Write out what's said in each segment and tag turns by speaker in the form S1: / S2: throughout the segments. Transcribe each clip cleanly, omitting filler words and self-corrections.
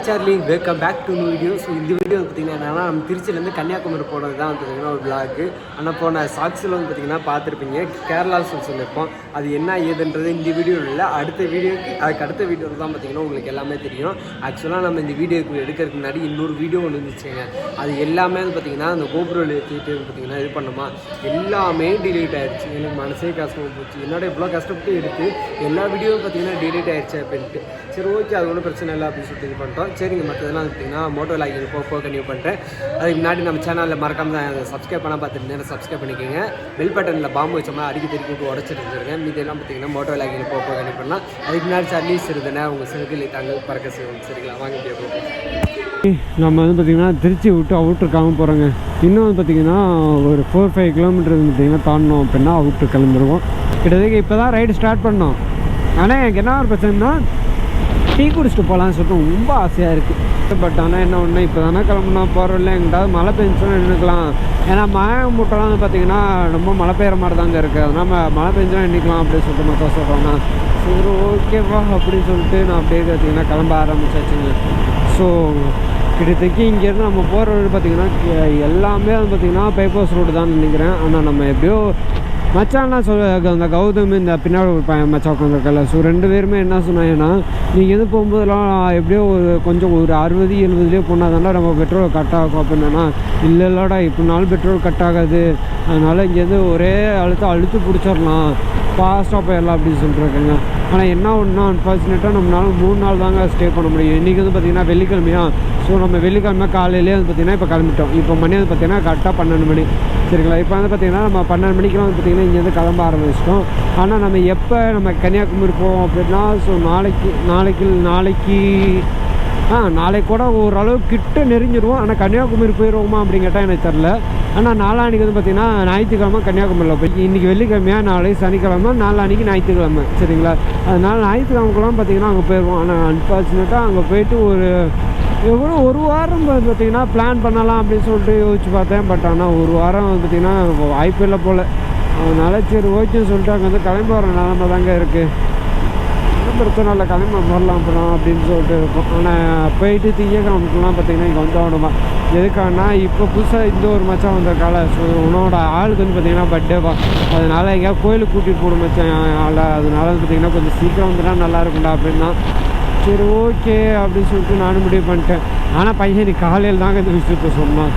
S1: Charlie welcome back to new video. So இந்த வீடியோ பார்த்தீங்கன்னா நம்ம திருச்சியிலேருந்து கன்னியாகுமரி போனது தான் பார்த்தீங்கன்னா ஒரு விளாக்கு. ஆனால் போன சாக்ஸில் வந்து பார்த்தீங்கன்னா பார்த்துருப்பீங்க கேரளா சொல்லியிருப்போம். அது என்ன ஏதுன்றது இந்த வீடியோவில் இல்லை, அடுத்த வீடியோக்கு அதுக்கு அடுத்த வீடியோவில் தான் பார்த்தீங்கன்னா உங்களுக்கு எல்லாமே தெரியும். ஆக்சுவலாக நம்ம இந்த வீடியோக்கு எடுக்கிறதுக்கு முன்னாடி இன்னொரு வீடியோ ஒன்று இருந்துச்சுங்க. அது எல்லாமே வந்து பார்த்தீங்கன்னா அந்த கோபுரம் ஏற்றிட்டு பார்த்தீங்கன்னா இது பண்ணோமா எல்லாமே டிலீட் ஆகிடுச்சு. எனக்கு மனசே கஷ்டமாக போச்சு. என்னோட இவ்வளோ கஷ்டப்பட்டு எடுத்து எல்லா வீடியோவும் பார்த்தீங்கன்னா டிலீட் ஆகிடுச்சு அப்படின்ட்டு. சரி ஓகே, அது ஒன்றும் பிரச்சனை இல்லை அப்படின்னு சொல்லிட்டு இது பண்ணிட்டோம். சரிங்க, மற்றதெல்லாம் பார்த்தீங்கன்னா மோட்டோ லாகிங் கன்டினியூ பண்ணுறேன். அதுக்கு முன்னாடி நம்ம சேனலில் மறக்காமல் சப்ஸ்கிரைப் பண்ணால் பார்த்துட்டு சப்ஸ்கிரைப் பண்ணிக்கோங்க. பெல் பட்டனில் பாம்பு வச்சோமா அடிக்க தெரிவிக்க விட்டு உடச்சிட்டு இருந்துருக்கேன். மீதெல்லாம் பார்த்தீங்கன்னா மோட்டோ லாகிங் கன்டினியூ பண்ணலாம். அதுக்கு முன்னாடி சர்வீஸ் இருந்தேன்னா உங்கள் சிறுகளை தாங்க பறக்க செய்வோம். சரிங்களா, வாங்க போய் நம்ம வந்து பார்த்திங்கன்னா திருச்சி விட்டு அவுட்ருக்காம போகிறோங்க. இன்னும் வந்து பார்த்திங்கன்னா ஒரு 4-5 கிலோமீட்டர் பார்த்திங்கன்னா தாண்டணும் அப்படின்னா அவுட்ரு கிளம்பிடுவோம். கிட்டத்தட்ட இப்போ தான் ரைடு ஸ்டார்ட் பண்ணோம். ஆனால் எனக்கு என்ன ஒரு பிரச்சனைனா டீ குடிச்சிட்டு போகலான்னு சொல்லிட்டு ரொம்ப ஆசையாக இருக்குது. பட் ஆனால் என்ன ஒன்று இப்போ தானே கிளம்புனா போகிறோம் இல்லை, எங்கிட்டாவது மழை பெஞ்சுன்னா நின்றுக்கலாம். ஏன்னா மாயம்பூட்டெல்லாம் வந்து பார்த்திங்கன்னா ரொம்ப மழை பெய்கிற மாதிரி தாங்க இருக்குது. அதனால் மழை பெஞ்சுனா நின்றுக்கலாம் அப்படின்னு சொல்லிட்டு மக்கள் சொல்கிறாங்க. சரி ஓகேவா அப்படின்னு சொல்லிட்டு நான் அப்படியே பார்த்திங்கன்னா கிளம்ப ஆரம்பிச்சாச்சுங்க. ஸோ கிட்டத்தட்ட இங்கேருந்து நம்ம போகிற ரோடு பார்த்திங்கன்னா எல்லாமே வந்து பார்த்திங்கன்னா பைபாஸ் ரோடு தான் நினைக்கிறேன். ஆனால் நம்ம எப்படியோ மச்சான்லாம் அந்த கௌதம் இந்த பின்னாடி ஒரு மச்சா உட்காந்துருக்கல. ஸோ 2 பேருமே என்ன சொன்னாங்கன்னா, நீங்கள் எது போகும்போதெல்லாம் எப்படியோ கொஞ்சம் ஒரு 60-70 போனால் தானே நம்ம பெட்ரோல் கட் ஆகும் அப்படின்னா, இல்லைல்லடா இப்போனாலும் பெட்ரோல் கட் ஆகாது, அதனால் இங்கேருந்து ஒரே அழுத்து பிடிச்சிடலாம், ஃபாஸ்ட்டாக போயிடலாம் அப்படின்னு சொல்லிட்டுருக்கேங்க. ஆனால் என்ன ஒன்றா அன்ஃபார்ச்சுனேட்டாக நம்மளால 3 நாள் தாங்க ஸ்டே பண்ண முடியும். இன்றைக்கி வந்து பார்த்திங்கன்னா வெள்ளிக்கிழமையா. ஸோ நம்ம வெள்ளிக்கிழமை காலையிலே வந்து பார்த்திங்கன்னா இப்போ கிளம்பிட்டோம். இப்போ மணி வந்து பார்த்திங்கன்னா கரெக்டாக 12 மணி. சரிங்களா, இப்போ வந்து பார்த்திங்கன்னா நம்ம 12 மணிக்கெலாம் வந்து பார்த்திங்கன்னா இங்கேருந்து கிளம்ப ஆரம்பிச்சிட்டோம். ஆனால் நம்ம எப்போ நம்ம கன்னியாகுமரி போவோம் அப்படின்னா, ஸோ நாளைக்கு கூட ஓரளவு கிட்ட நெருங்கிடுவோம். ஆனால் கன்னியாகுமரி போயிடுவோமா அப்படின்னு கேட்டால் எனக்கு தெரில. ஆனால் நாளான்னைக்கு வந்து பார்த்திங்கன்னா ஞாயிற்றுக்கிழமை கன்னியாகுமரியில் போய், இன்றைக்கி வெள்ளிக்கிழமையா, நாளைக்கு சனிக்கிழமை, நாளான்னைக்கு ஞாயிற்றுக்கிழமை. சரிங்களா, அதனால் ஞாயிற்றுக்கிழமைக்குலாம் பார்த்திங்கன்னா அங்கே போயிடுவோம். ஆனால் அன்ஃபார்ச்சுனேட்டாக அங்கே போயிட்டு எவ்வளோ ஒரு வாரம் பார்த்திங்கன்னா பிளான் பண்ணலாம் அப்படின்னு சொல்லிட்டு யோசிச்சு பார்த்தேன். பட் ஆனால் ஒரு வாரம் பார்த்திங்கன்னா வாய்ப்பு இல்லை போல். அதனால் சரி ஓகேன்னு சொல்லிட்டு அங்கே வந்து கிளம்பி வர நிலமை தாங்க இருக்குது. ஒன்றும் பிரச்சனை இல்லை, கிளம்பி வரலாம் போகலாம் அப்படின்னு சொல்லிட்டு இருக்கும். ஆனால் போயிட்டு திங்கக்கிழமைக்குலாம் பார்த்திங்கன்னா இங்கே வந்து ஆகணுமா. எதுக்கானா இப்போ புதுசாக இந்த ஒரு மச்சான் வந்திருக்கால. ஸோ உன்னோட ஆளுக்கு வந்து பார்த்திங்கன்னா பர்த்டேவா, அதனால் எங்கேயாவது கோயிலுக்கு கூட்டிகிட்டு போகணும் மச்சான் ஆளை. அதனால வந்து பார்த்திங்கன்னா கொஞ்சம் சீக்கிரம் வந்துட்டா நல்லா இருக்கும்டா அப்படின்னா சரி ஓகே அப்படின்னு சொல்லிட்டு நானும் முடிவு பண்ணிட்டேன். ஆனால் பையன் நீ காலையில் தாங்க இந்த விஷயத்தை சொன்னான்.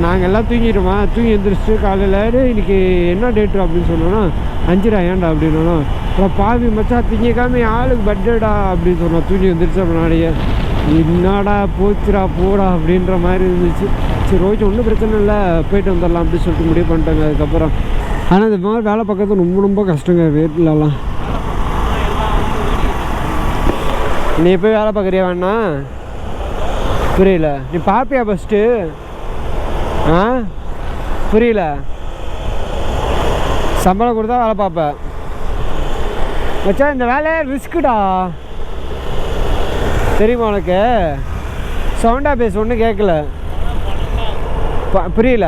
S1: நாங்கள் எல்லாம் தூங்கி எழுந்திரிச்சிட்டு காலையில் இன்றைக்கி என்ன டேட்டு அப்படின்னு சொன்னோன்னா 5 ஏன்டா அப்படின்னா, அப்புறம் பாவி மச்சான் திங்கக்காம ஆளுக்கு பர்த்டேடா அப்படின்னு சொன்னோம். தூங்கி எழுந்திரிச்ச முன்னாடியே என்னடா போச்சுடா போடா அப்படின்ற மாதிரி இருந்துச்சு. சரி ஓகே, ஒன்றும் பிரச்சனை இல்லை, போயிட்டு வந்துடலாம் அப்படின்னு சொல்லிட்டு முடிவு பண்ணிட்டேங்க. அதுக்கப்புறம் ஆனால் இந்த மாதிரி வேலை பார்க்கறது ரொம்ப கஷ்டங்க வீட்டிலலாம். நீ போய் வேலை பார்க்குறியா வேணா? புரியல, நீ பார்ப்பியா ஃபஸ்ட்டு? புரியல, சம்பளம் கொடுத்தா வேலை பார்ப்பேன் வச்சா. இந்த வேலையை ரிஸ்க்குடா, தெரியுமா உனக்கு? சவுண்டாக பேச ஒன்றும் கேட்கல. புரியல,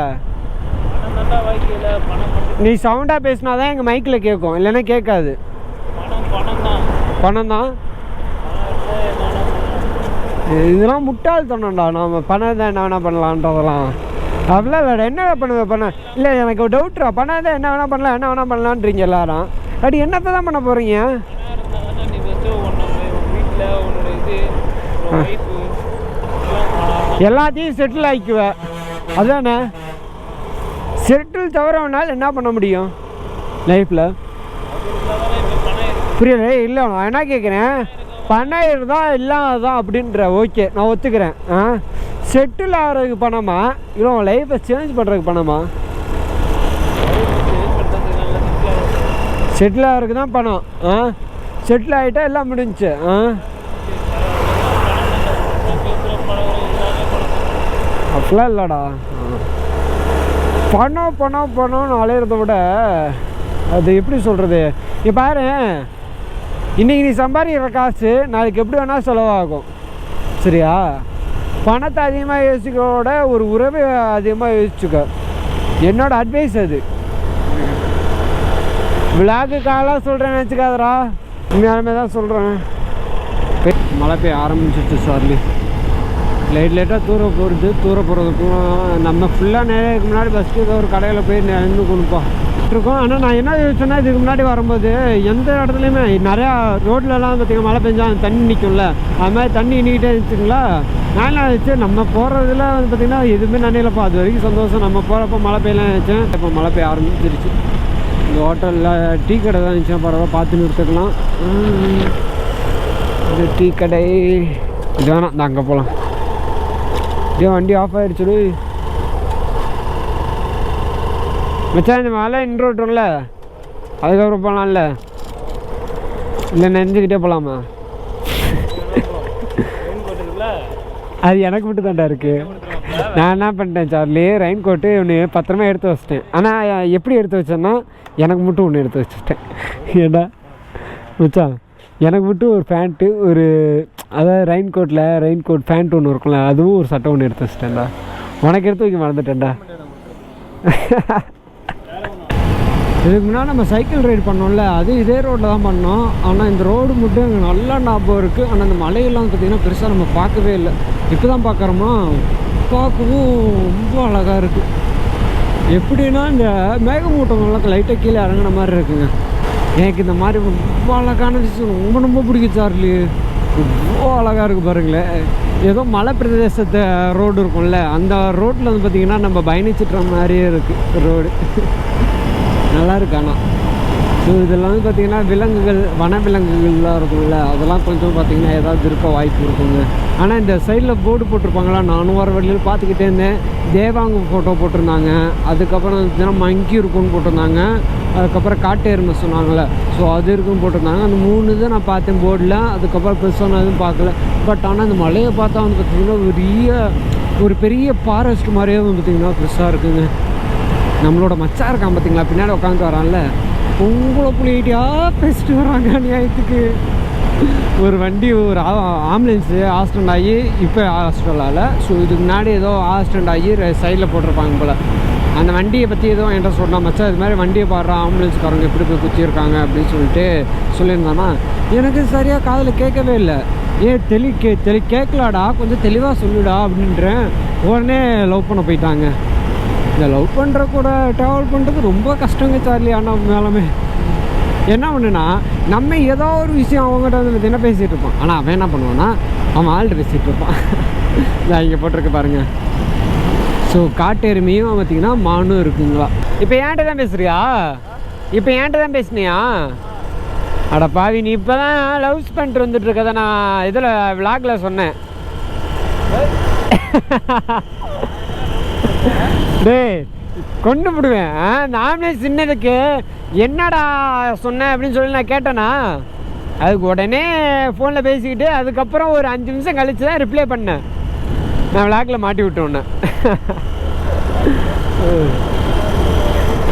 S1: நீ சவுண்டாக பேசினா தான் எங்கள் மைக்கில் கேட்கும், இல்லைன்னா கேட்காது. பணம் தான் இதெல்லாம் முட்டாள்தனம்டா. நம்ம பணம் தான் என்ன வேணால் பண்ணலான்றதெல்லாம் அப்படிலாம் இல்லைடா. என்ன பண்ண இல்லை, எனக்கு ஒரு டவுட்ரா. பணம் தான் என்ன வேணால் பண்ணலான்றீங்க எல்லாரும். அப்படி என்னத்தை தான் பண்ண போகிறீங்க? எல்லாத்தையும் செட்டில் ஆகிக்குவேன், அதுதானே? செட்டில் தவிரவனால என்ன பண்ண முடியும் லைஃப்பில்? புரியல. இல்லை, நான் என்ன கேட்குறேன், பணம் இருந்தால் இல்லாதான் அப்படின்ற. ஓகே, நான் ஒத்துக்கிறேன். செட்டில் ஆகிறதுக்கு பணமா இல்லை உன் லைஃப்பை சேஞ்ச் பண்ணுறதுக்கு பணமா? செட்டில் ஆகிறதுக்கு தான் பணம். செட்டில் ஆகிட்டா எல்லாம் முடிஞ்சிச்சு. அப்படிலாம் இல்லைடா. பணம்னு அலையிறத விட அது எப்படி சொல்கிறது, இப்போ பாரு, இன்றைக்கி நீ சம்பாதிக்கிற காசு நாளைக்கு எப்படி வேணால் செலவாகும். சரியா, பணத்தை அதிகமாக யோசிக்கிறோட ஒரு உறவை அதிகமாக யோசிச்சுக்க. என்னோட அட்வைஸ் அது. விளாக்குக்காக சொல்கிறேன்னு நினச்சிக்காதரா, உண்மையாலுமே தான் சொல்கிறேன். மழை பெய்ய ஆரம்பிச்சிச்சு சார்லி. லைட்டாக தூரம் போகிறதுக்கும் நம்ம ஃபுல்லாக நேரத்துக்கு முன்னாடி ஃபஸ்ட்டு ஏதோ ஒரு கடையில் போய் நின்று கொடுப்போம் இருக்கோம். ஆனால் நான் என்ன யோசிச்சேன்னா, இதுக்கு முன்னாடி வரும்போது எந்த இடத்துலையுமே நிறையா ரோட்லலாம் பார்த்திங்கன்னா மழை பெஞ்சால் தண்ணி நிற்கும்ல, அது மாதிரி தண்ணி நின்றுக்கிட்டே இருந்துச்சுங்களா. நான் என்ன ஆச்சு, நம்ம போகிறதுல வந்து பார்த்திங்கன்னா எதுவுமே நினைலப்பா. அது வரைக்கும் சந்தோஷம். நம்ம போகிறப்ப மழை பெய்யலாம் நினச்சேன். இப்போ மழை பெய்ய ஆரம்பிச்சிருச்சு. இந்த ஹோட்டலில் டீ கடை தான் இருந்துச்சுன்னா பரவாயில்ல, பார்த்து நிறுத்துக்கலாம். இந்த டீ கடை இது வேணாம், இந்த அங்கே போகலாம். இதே வண்டி ஆஃப் ஆகிடுச்சு மச்சான். இந்த மழை நின்று விட்டோம்ல, அதுக்கப்புறம் போகலாம்ல, இல்லை நெஞ்சுக்கிட்டே போகலாமா? அது எனக்கு மட்டும் தாண்டா இருக்குது. நான் என்ன பண்ணிட்டேன் சார்லி, ரெயின் கோட்டு ஒன்று பத்திரமா எடுத்து வச்சிட்டேன். ஆனால் எப்படி எடுத்து வச்சேன்னா, எனக்கு மட்டும் ஒன்று எடுத்து வச்சுட்டேன். ஏடா மச்சான், எனக்கு மட்டும் ஒரு பேண்ட்டு, ஒரு அதாவது ரெயின் கோட் பேண்ட் ஒன்று இருக்கும்ல, அதுவும் ஒரு சட்டை ஒன்று எடுத்து வச்சிட்டேன்டா. உனக்கு எடுத்து வைக்க மறந்துட்டேன்டா. இதுக்கு முன்னாடி நம்ம சைக்கிள் ரைடு பண்ணோம்ல, அது இதே ரோட்டில் தான் பண்ணோம். ஆனால் இந்த ரோடு மட்டும் எனக்கு நல்லா ஞாபகம் இருக்குது. ஆனால் இந்த மலையெல்லாம் பார்த்திங்கன்னா பெருசாக நம்ம பார்க்கவே இல்லை. இப்போ தான் பார்க்குறோமா, பார்க்கவும் ரொம்ப அழகாக இருக்குது. எப்படின்னா இந்த மேகமூட்டங்கள்லாம் லைட்டாக கீழே இறங்குன மாதிரி இருக்குங்க. எனக்கு இந்த மாதிரி ரொம்ப அழகான விஷயம் ரொம்ப பிடிக்கும் சார்லி. ரொம்ப அழகாக இருக்குது பாருங்களேன். ஏதோ மலை பிரதேசத்தை ரோடு இருக்கும்ல, அந்த ரோட்டில் வந்து பார்த்திங்கன்னா நம்ம பயணிச்சிட்ற மாதிரியே இருக்குது ரோடு. நல்லா இருக்கு. ஆனால் ஸோ இதெல்லாம் வந்து பார்த்திங்கன்னா விலங்குகள், வனவிலங்குகள்லாம் இருக்கும்ல, அதெல்லாம் கொஞ்சம் பார்த்திங்கன்னா ஏதாவது இருக்க வாய்ப்பு இருக்குங்க. ஆனால் இந்த சைடில் போர்டு போட்டிருப்பாங்களா, நானும் வர வழியில் பார்த்துக்கிட்டே இருந்தேன். தேவாங்கு ஃபோட்டோ போட்டிருந்தாங்க. அதுக்கப்புறம் வந்துச்சுன்னா மங்கி இருக்குன்னு போட்டிருந்தாங்க. அதுக்கப்புறம் காட்டு எருமை சொன்னாங்களே, ஸோ அது இருக்குன்னு போட்டிருந்தாங்க. அந்த 3 தான் நான் பார்த்தேன் போர்டில். அதுக்கப்புறம் பெருசாக நான் எதுவும் பார்க்கல. பட் ஆனால் இந்த மலையை பார்த்தா வந்து பார்த்திங்கன்னா ஒரு பெரிய ஃபாரஸ்ட் மாதிரியே வந்து பார்த்திங்கன்னா பெருசாக இருக்குங்க. நம்மளோட மச்சான் இருக்கான் பார்த்திங்களா, பின்னாடி உட்காந்து வரான்ல, உங்களை புள்ளிட்டியாக பேசிட்டு வராங்க நியாயத்துக்கு. ஒரு வண்டி, ஒரு ஆம்புலன்ஸு ஆக்சிடெண்ட் ஆகி, இப்போ ஹாஸ்பிட்டலால், ஸோ இதுக்கு முன்னாடி ஏதோ ஆக்சிடெண்ட் ஆகி சைடில் போட்டிருப்பாங்க போல். அந்த வண்டியை பற்றி எதுவும் என்கிட்ட சொன்னால், மச்சா இது மாதிரி வண்டியை பாடுறா, ஆம்புலன்ஸ்காரங்க எப்படி போய் குத்திருக்காங்க அப்படின்னு சொல்லிட்டு சொல்லியிருந்தானா, எனக்கு சரியாக காதில் கேட்கவே இல்லை. கேட்கலாடா, கொஞ்சம் தெளிவாக சொல்லுடா அப்படின்றேன். உடனே லவ் பண்ண போயிட்டாங்க. இந்த லவ் பண்ணுற கூட ட்ராவல் பண்ணுறது ரொம்ப கஷ்டங்க சார்லி. ஆனால் மேலுமே என்ன ஒன்றுனா, நம்ம ஏதோ ஒரு விஷயம் அவங்ககிட்ட வந்து என்ன பேசிகிட்டு இருப்பான். ஆனால் அவன் என்ன பண்ணுவான்னா, அவன் ஆள்கிட்ட பேசிகிட்டு இருப்பான். நான் இங்கே போட்டிருக்க பாருங்கள். ஸோ காட்டு எருமையும் பார்த்திங்கன்னா மானும் இருக்குங்களா. இப்போ ஏன்ட்ட தான் பேசுகிறியா? இப்போ ஏன்ட்ட தான் பேசுனியா? அட பாவி, நீ இப்போ தான் லவ்ஸ் பண்ணிட்டு வந்துட்டு இருக்கதை நான் இதில் விளாகில் சொன்னேன். டேய் கொண்டு விடுவேன். நானே சின்னதுக்கு என்னடா சொன்னேன் அப்படின்னு சொல்லி நான் கேட்டேன்னா, அதுக்கு உடனே ஃபோனில் பேசிக்கிட்டு அதுக்கப்புறம் ஒரு 5 நிமிஷம் கழிச்சு தான் ரிப்ளை பண்ணேன். நான் விளாக்கில் மாட்டி விட்டோன்னே.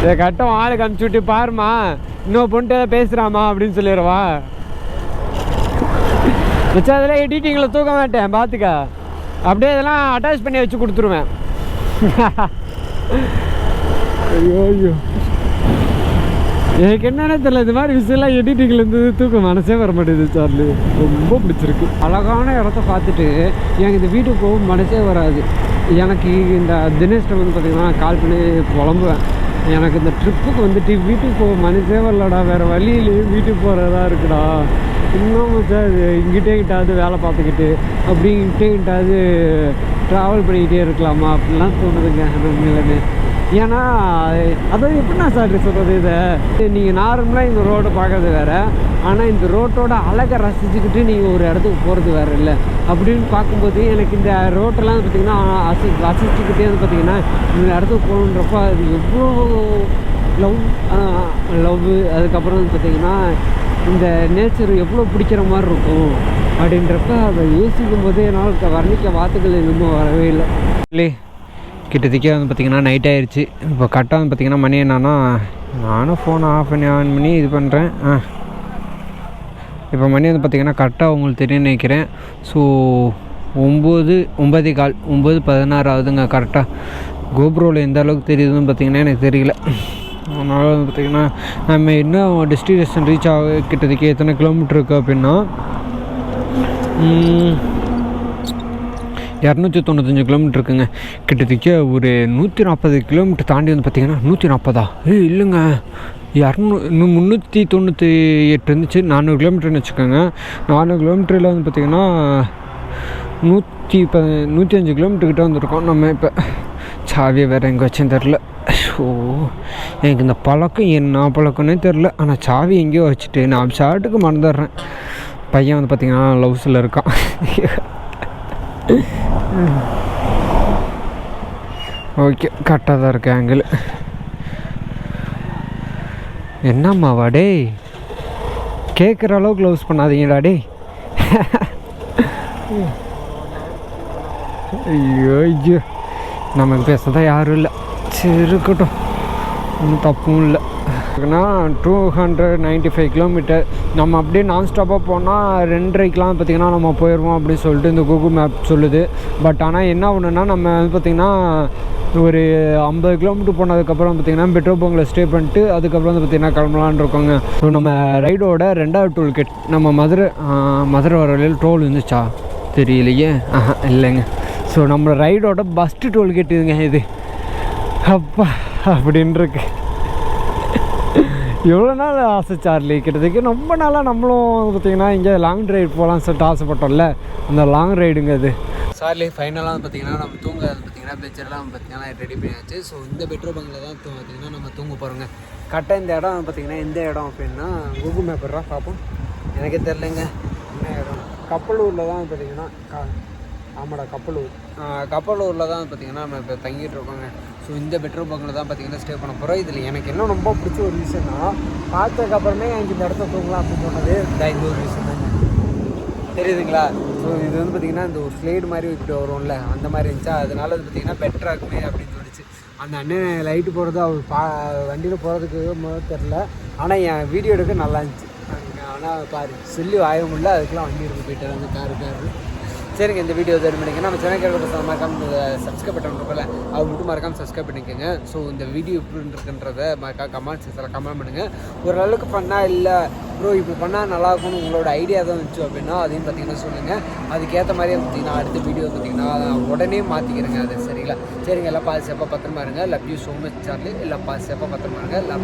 S1: இதை கட்டம் ஆளுக்கு அனுப்பிச்சி விட்டு, பாருமா இன்னொரு பொண்ணு பேசுகிறாமா அப்படின்னு சொல்லிடுவா. வச்சா அதெல்லாம் எடிட்டிங்கில் தூக்க மாட்டேன் பார்த்துக்க. அப்படியே இதெல்லாம் அட்டாச் பண்ணி வச்சு கொடுத்துருவேன். ஐயோ ஐயோ, எனக்கு என்னென்ன தெரியல, இது மாதிரி விஷயம்லாம் எடிட்டிங்கில் இருந்தது தூக்க மனசே வர மாட்டேது சார்லி. ரொம்ப பிடிச்சிருக்கு. அழகான இடத்த பார்த்துட்டு எனக்கு இந்த வீட்டுக்கு போக மனசே வராது. எனக்கு இந்த தினேஷ்ட வந்து பார்த்திங்கன்னா கால் பண்ணி புலம்புவேன். எனக்கு இந்த ட்ரிப்புக்கு வந்துட்டு வீட்டுக்கு போக மனசே வரலடா, வேறு வழியிலேயே வீட்டுக்கு போகிறதா இருக்குடா. இன்னும் சார் இங்கிட்டேக்கிட்டாவது வேலை பார்த்துக்கிட்டு அப்படிங்கிட்டேக்கிட்டாவது ட்ராவல் பண்ணிக்கிட்டே இருக்கலாமா அப்படின்லாம் தோணுதுங்க உண்மையிலுமே. ஏன்னா அதாவது எப்படின்னா சார் சொல்கிறது, இதை நீங்கள் நார்மலாக இந்த ரோடு பார்க்குறது வேறு, ஆனால் இந்த ரோட்டோட அழகை ரசிச்சுக்கிட்டு நீங்கள் ஒரு இடத்துக்கு போகிறது வேறு இல்லை. அப்படின்னு பார்க்கும்போது எனக்கு இந்த ரோட்டெல்லாம் பார்த்திங்கன்னா ரசிச்சுக்கிட்டே வந்து பார்த்திங்கன்னா இந்த இடத்துக்கு போகணுன்றப்போ அது எவ்வளோ லவ் அதுக்கப்புறம் வந்து பார்த்திங்கன்னா இந்த நேச்சர் எவ்வளோ பிடிக்கிற மாதிரி இருக்கும் அப்படின்றப்ப அதை யோசிக்கும் போது என்னால் வர்ணிக்க வார்த்தைகள் இன்னமும் வரவே இல்லை. இல்லை கிட்டத்தட்ட வந்து பார்த்திங்கன்னா நைட் ஆகிடுச்சு. இப்போ கரெக்டாக வந்து பார்த்திங்கன்னா மணி என்னன்னா, நானும் ஃபோனை ஆன் பண்ணி இது பண்ணுறேன். இப்போ மணி வந்து பார்த்திங்கன்னா கரெக்டாக உங்களுக்கு தெரியும்னு நினைக்கிறேன். ஸோ 9:15 ஆகுதுங்க கரெக்டாக. கோப்ரோவில் எந்த அளவுக்கு தெரியுதுன்னு பார்த்திங்கன்னா எனக்கு தெரியல. அதனால் வந்து பார்த்திங்கன்னா நம்ம இன்னும் டெஸ்டினேஷன் ரீச் ஆக கிட்டத்தட்ட எத்தனை கிலோமீட்டர் இருக்குது அப்படின்னா
S2: 295 கிலோமீட்டர் இருக்குங்க. கிட்டத்தட்ட ஒரு 140 கிலோமீட்டர் தாண்டி வந்து பார்த்திங்கன்னா 140 இல்லைங்க 398 இருந்துச்சு. 400 கிலோமீட்டர்னு வச்சுக்கோங்க. 400 கிலோமீட்டரில் வந்து பார்த்திங்கன்னா 105 கிலோமீட்டர்கிட்ட வந்துருக்கோம் நம்ம. இப்போ சாவியை வேறு எங்கே வச்சேன்னு தெரில. ஸோ எனக்கு இந்த பழக்கம் என்ன பழக்கம்னே தெரில. ஆனால் சாவி எங்கேயோ வச்சுட்டு நான் ஷார்ட்டுக்கு மறந்துடுறேன். பையன் வந்து பார்த்திங்கன்னா லவ்ஸில் இருக்கான். ஓகே, கரெக்டாக தான் இருக்கு ஆங்கிள். என்னம்மாவா டே, கேட்குற அளவுக்கு க்ளோஸ் பண்ணாதீங்கடா டே. ஐயோ ஐயோ, நமக்கு பேசதான் யாரும் இல்லை. சரி இருக்கட்டும், ஒன்றும் தப்பும் இல்லை. 295 கிலோமீட்டர் நம்ம அப்படியே நான் ஸ்டாப்பாக போனால் 2:30க்கெலாம் பார்த்திங்கன்னா நம்ம போயிடுவோம் அப்படின்னு சொல்லிட்டு இந்த கூகுள் மேப் சொல்லுது. பட் ஆனால் என்ன ஒன்றுன்னா நம்ம வந்து பார்த்திங்கன்னா ஒரு 50 கிலோமீட்டர் போனதுக்கப்புறம் பார்த்திங்கன்னா பெட்ரோல் பங்கில் ஸ்டே பண்ணிட்டு அதுக்கப்புறம் வந்து பார்த்திங்கன்னா கிளம்பலான் இருக்கோங்க. ஸோ நம்ம ரைடோட 2வது டோல்கேட் நம்ம மதுரை வர வழியில் டோல் இருந்துச்சா தெரியலையே. இல்லைங்க. ஸோ நம்ம ரைடோட ஃபஸ்ட்டு டோல்கேட் இதுங்க இது. அப்பா அப்படின்ருக்கு. எவ்வளோ நாள் ஆசை சார்லி, கிட்டத்தட்ட ரொம்ப நாளாக நம்மளும் பார்த்திங்கன்னா இங்கே லாங் ரைடு போகலான்னு சொல்லிட்டு ஆசைப்பட்டோம்ல, அந்த லாங் ரைடுங்க அது. சார்லி ஃபைனலாக வந்து பார்த்திங்கன்னா நம்ம தூங்க பார்த்திங்கன்னா பெட்ஷீட்லாம் பார்த்திங்கன்னா ரெடி பண்ணியாச்சு. ஸோ இந்த பெட்ரோல் பங்கில் தான் பார்த்திங்கன்னா நம்ம தூங்க போகிறோங்க. கரெக்டாக இந்த இடம் பார்த்திங்கன்னா எந்த இடம் அப்படின்னா கூகுள் மேப்பராக பார்ப்போம், எனக்கே தெரிலங்க என்ன இடம். கப்பலூரில் தான் பார்த்திங்கன்னா ஆமாடா கப்பலூரில் தான் பார்த்திங்கன்னா நம்ம இப்போ தங்கிட்டு இருக்கோங்க. ஸோ இந்த பெட்ரோல் பங்கில் தான் பார்த்திங்கன்னா ஸ்டே பண்ண போகிறோம். இதில் எனக்கு என்ன ரொம்ப பிடிச்ச ஒரு விஷயம்னா, பார்த்ததுக்கப்புறமே எனக்கு இந்த இடத்த தூங்கலாம் அப்படின்னு சொன்னது இந்த ஒரு விஷயம் தாங்க, தெரியுதுங்களா? ஸோ இது வந்து பார்த்திங்கன்னா இந்த ஒரு ஸ்லைடு மாதிரி இப்படி வரும்ல, அந்த மாதிரி இருந்துச்சா, அதனால அது பார்த்திங்கன்னா பெட்டராக இருக்குமே அப்படின்னு தோணுச்சு. அந்த அண்ணன் லைட்டு போகிறது அவர் வண்டியில் போகிறதுக்கு முதல் தெரில, ஆனால் என் வீடியோ எடுக்க நல்லா இருந்துச்சு. ஆனால் பாரு சொல்லி வாய முடியல, அதுக்கெலாம் வண்டி எடுத்து போயிட்டார் அந்த காரு. சரிங்க, இந்த வீடியோ எது பண்ணிங்கன்னா நம்ம சேனல் மறக்காம சப்ஸ்கிரைப் பண்ணுறப்பல அது மட்டும் மறக்காமல் சப்ஸ்கிரைப் பண்ணிக்கோங்க. ஸோ இந்த வீடியோ எப்படி இருக்குன்றதை கமெண்ட் செக்ஷனில் கமெண்ட் பண்ணுங்கள். ஓரளவுக்கு பண்ணால் இல்லை ப்ரோ இப்படி பண்ணால் நல்லாயிருக்கும்னு உங்களோட ஐடியா தான் இருந்துச்சு அப்படின்னா அதையும் பார்த்திங்கன்னா சொல்லுங்கள். அதுக்கேற்ற மாதிரியே பார்த்திங்கன்னா அடுத்த வீடியோ பார்த்திங்கன்னா உடனே மாற்றிக்கிறேங்க அது. சரிங்களா? சரிங்க, எல்லாம் பாதுகாப்பாக பத்திரமா இருங்க. Love you so much Charlie. எல்லாம் பாதுகாப்பாக பத்திரமா இருங்க. எல்லாம்